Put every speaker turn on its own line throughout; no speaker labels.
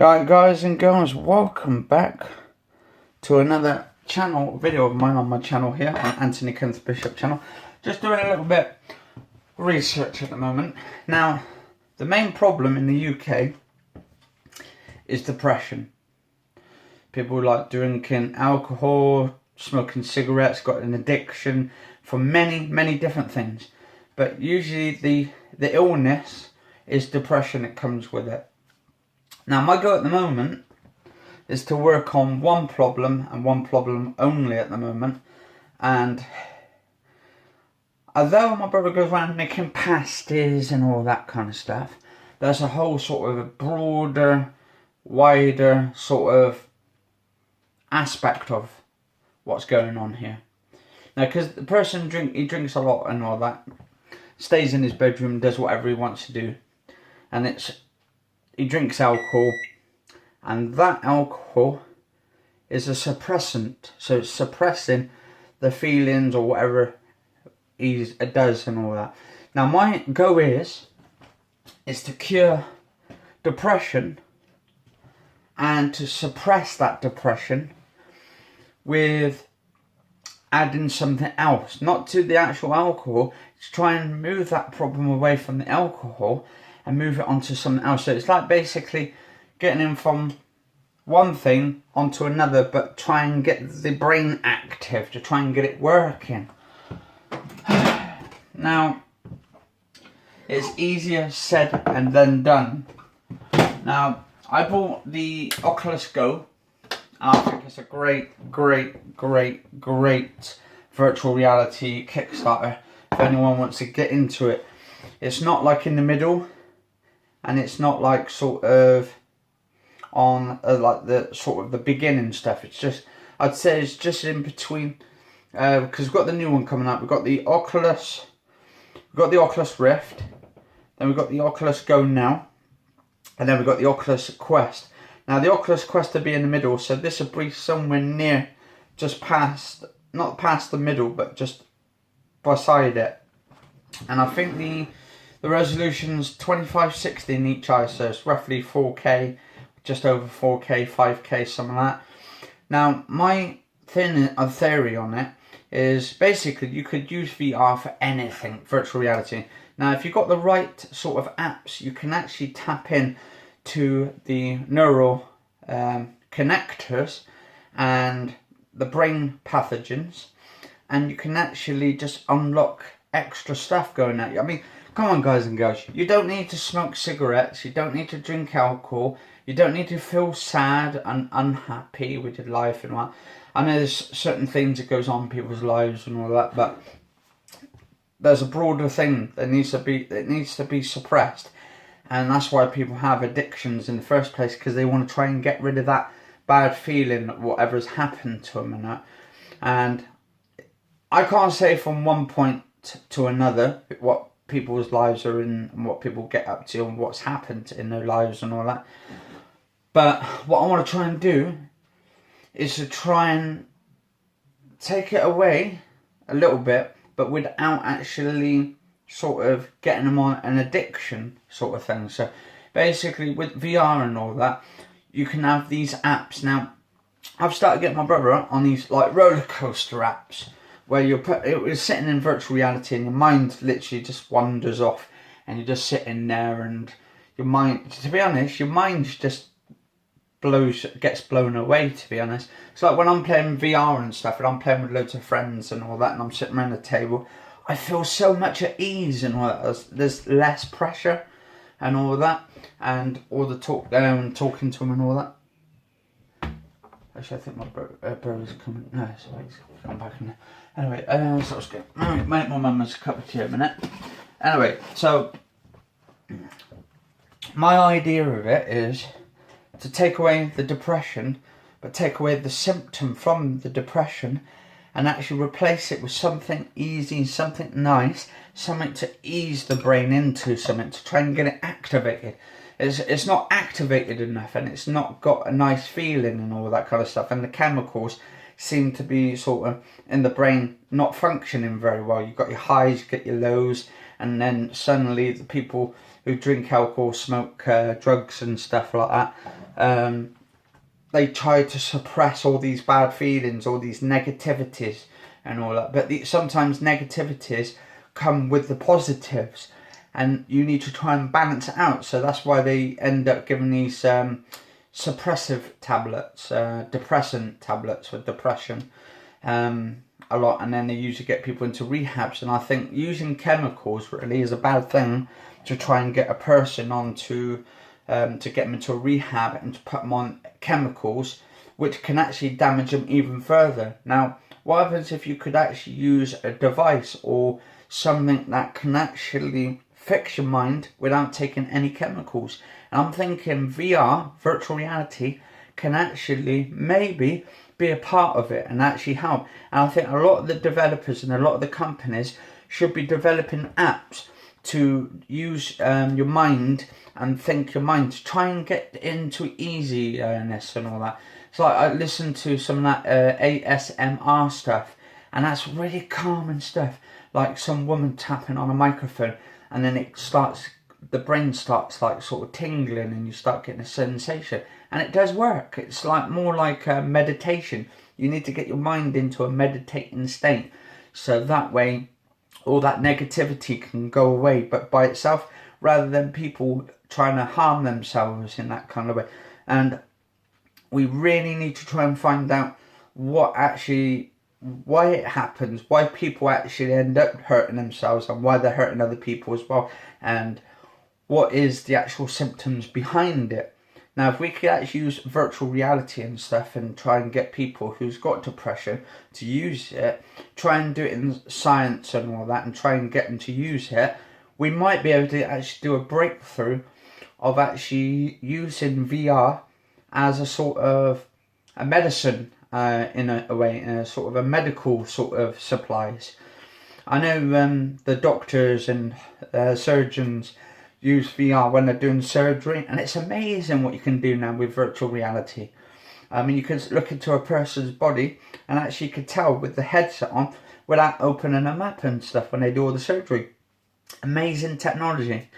Alright guys and girls, welcome back to another video of mine on my channel here, on Anthony Kenneth Bishop channel. Just doing a little bit of research at the moment. Now, the main problem in the UK is depression. People like drinking alcohol, smoking cigarettes, got an addiction for many different things. But usually the illness is depression that comes with it. Now my goal at the moment is to work on one problem and one problem only at the moment. And although my brother goes around making pasties and all that kind of stuff, there's a whole sort of a broader, wider sort of aspect of what's going on here. Now, because the person he drinks a lot and all that, stays in his bedroom, does whatever he wants to do, and he drinks alcohol, and that alcohol is a suppressant, so it's suppressing the feelings or whatever he does and all that. Now my goal is to cure depression and to suppress that depression with adding something else, not to the actual alcohol, to try and move that problem away from the alcohol and move it onto something else. So it's like basically getting him from one thing onto another, but try and get the brain active, to try and get it working. Now, it's easier said and then done. Now, I bought the Oculus Go. I think it's a great virtual reality Kickstarter if anyone wants to get into it. It's not like in the middle, and it's not like sort of on like the sort of the beginning stuff. It's just, I'd say it's just in between, because we've got the new one coming out. We've got the Oculus Rift, then we've got the Oculus Go now, and then we've got the Oculus Quest. Now the Oculus Quest will be in the middle, so this will be somewhere near, just past, not past the middle, but just beside it. And I think the resolution's 2560 in each eye, so it's roughly 4K, just over 4K, 5K, something like that. Now my theory on it is basically you could use VR for anything, virtual reality. Now if you've got the right sort of apps, you can actually tap in to the neural connectors and the brain pathogens, and you can actually just unlock extra stuff going at you. I mean, come on guys and girls, you don't need to smoke cigarettes, you don't need to drink alcohol, you don't need to feel sad and unhappy with your life and all that. I know there's certain things that goes on in people's lives and all that, but there's a broader thing that needs to be suppressed. And that's why people have addictions in the first place, because they want to try and get rid of that bad feeling, whatever's happened to them and that. And I can't say from one point to another what people's lives are in and what people get up to and what's happened in their lives and all that. But what I want to try and do is to try and take it away a little bit, but without actually sort of getting them on an addiction sort of thing. So basically with VR and all that, you can have these apps. Now I've started getting my brother on these like roller coaster apps, where you're sitting in virtual reality and your mind literally just wanders off, and you're just sitting there, and your mind, to be honest, your mind just gets blown away, to be honest. It's like when I'm playing VR and stuff, and I'm playing with loads of friends and all that, and I'm sitting around the table, I feel so much at ease and all that. There's less pressure and all that, and all the talking to them and all that. Actually, I think my brother's coming. No, sorry, he's come back in there. Anyway, so I was going to make my mum's a cup of tea a minute. Anyway, so my idea of it is to take away the depression, but take away the symptom from the depression, and actually replace it with something easy, something nice, something to ease the brain into, something to try and get it activated. It's not activated enough, and it's not got a nice feeling and all that kind of stuff, and the chemicals seem to be sort of in the brain not functioning very well. You've got your highs, you get your lows, and then suddenly the people who drink alcohol, smoke drugs and stuff like that, they try to suppress all these bad feelings, all these negativities and all that. But sometimes negativities come with the positives, and you need to try and balance it out. So that's why they end up giving these suppressive tablets, depressant tablets for depression, a lot, and then they usually get people into rehabs. And I think using chemicals really is a bad thing to try and get a person onto, to get them into a rehab and to put them on chemicals, which can actually damage them even further. Now, what happens if you could actually use a device or something that can actually fix your mind without taking any chemicals? And I'm thinking VR, virtual reality, can actually maybe be a part of it and actually help. And I think a lot of the developers and a lot of the companies should be developing apps to use your mind and think your mind to try and get into easiness and all that. So I listen to some of that ASMR stuff, and that's really calming stuff, like some woman tapping on a microphone, and then the brain starts like sort of tingling, and you start getting a sensation, and it does work. It's like more like meditation. You need to get your mind into a meditating state, so that way all that negativity can go away, but by itself, rather than people trying to harm themselves in that kind of way. And we really need to try and find out why it happens, why people actually end up hurting themselves, and why they're hurting other people as well, and what is the actual symptoms behind it. Now, if we could actually use virtual reality and stuff and try and get people who's got depression to use it, try and do it in science and all that, and try and get them to use it, we might be able to actually do a breakthrough of actually using VR as a sort of a medicine, in a way, in a sort of a medical sort of supplies. I know the doctors and surgeons use VR when they're doing surgery, and it's amazing what you can do now with virtual reality. I mean, you can look into a person's body and actually you could tell with the headset on without opening a map and stuff when they do all the surgery. Amazing technology.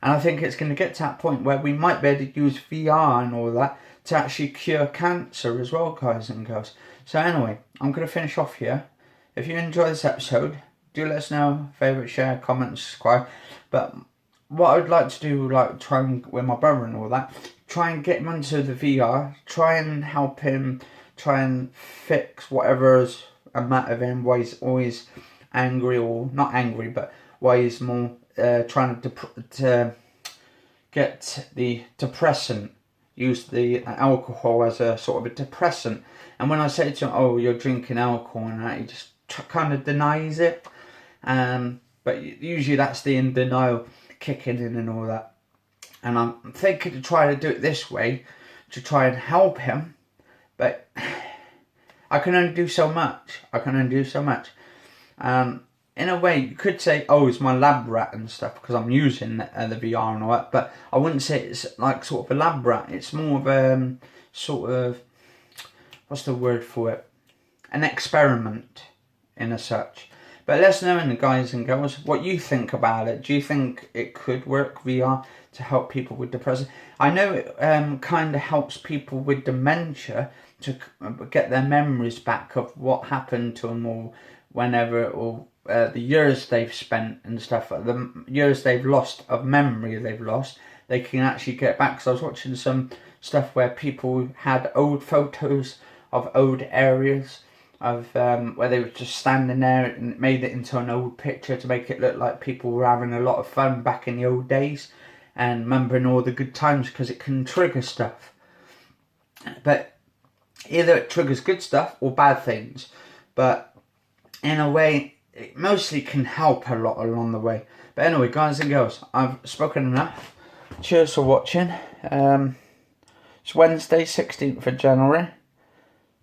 And I think it's going to get to that point where we might be able to use VR and all that to actually cure cancer as well, guys and girls. So anyway, I'm going to finish off here. If you enjoy this episode, do let us know, favourite, share, comment, subscribe. But what I would like to do, like try and, with my brother and all that, try and get him into the VR, try and help him, try and fix whatever's a matter of him, why he's always angry, or not angry, but why he's more trying to get the depressant, use the alcohol as a sort of a depressant. And when I say to him, oh, you're drinking alcohol and that, he just kind of denies it. But usually that's the in denial kicking in and all that. And I'm thinking to try to do it this way to try and help him, but I can only do so much. In a way, you could say, oh, it's my lab rat and stuff because I'm using the VR and all that, but I wouldn't say it's like sort of a lab rat. It's more of a sort of, what's the word for it? An experiment in a such. But let us know, in the guys and girls, what you think about it. Do you think it could work, VR, to help people with depression? I know it kind of helps people with dementia to get their memories back of what happened to them, or whenever, or the years they've spent and stuff, the years they've lost of memory they can actually get back. Because I was watching some stuff where people had old photos of old areas of where they were just standing there, and made it into an old picture to make it look like people were having a lot of fun back in the old days and remembering all the good times, because it can trigger stuff. But either it triggers good stuff or bad things, but in a way it mostly can help a lot along the way. But anyway, guys and girls, I've spoken enough. Cheers for watching. It's Wednesday, 16th of January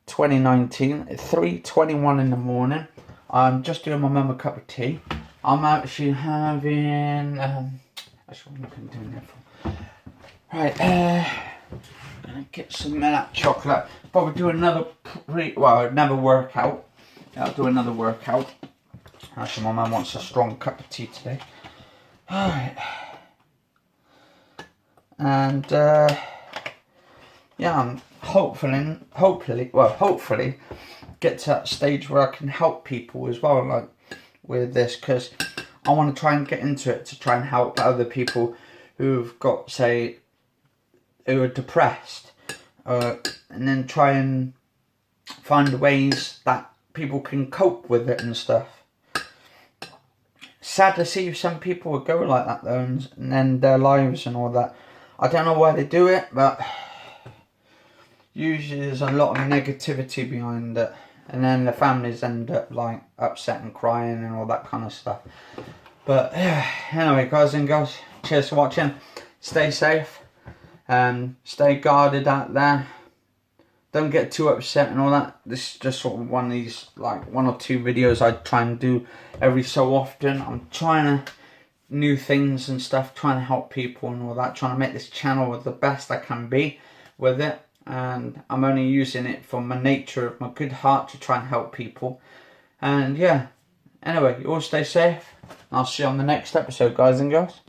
2019, 3:21 in the morning. I'm just doing my mum a cup of tea. I'm actually having actually, what am I doing there for? Right, I'm gonna get some of that chocolate. Probably do another workout. I'll do another workout. Actually, my mum wants a strong cup of tea today. Alright. And yeah, I'm hopefully get to that stage where I can help people as well, like with this, because I want to try and get into it to try and help other people who've got, say, who are depressed, and then try and find ways that people can cope with it and stuff. Sad to see some people would go like that though, and end their lives and all that. I don't know why they do it, but usually there's a lot of negativity behind it, and then the families end up like upset and crying and all that kind of stuff. But anyway, guys and girls, cheers for watching. Stay safe and stay guarded out there. Don't get too upset and all that. This is just sort of one of these, like 1 or 2 videos I try and do every so often. I'm trying to new things and stuff, trying to help people and all that, trying to make this channel the best I can be with it. And I'm only using it for my nature of my good heart to try and help people. And yeah, anyway, you all stay safe. I'll see you on the next episode, guys and girls.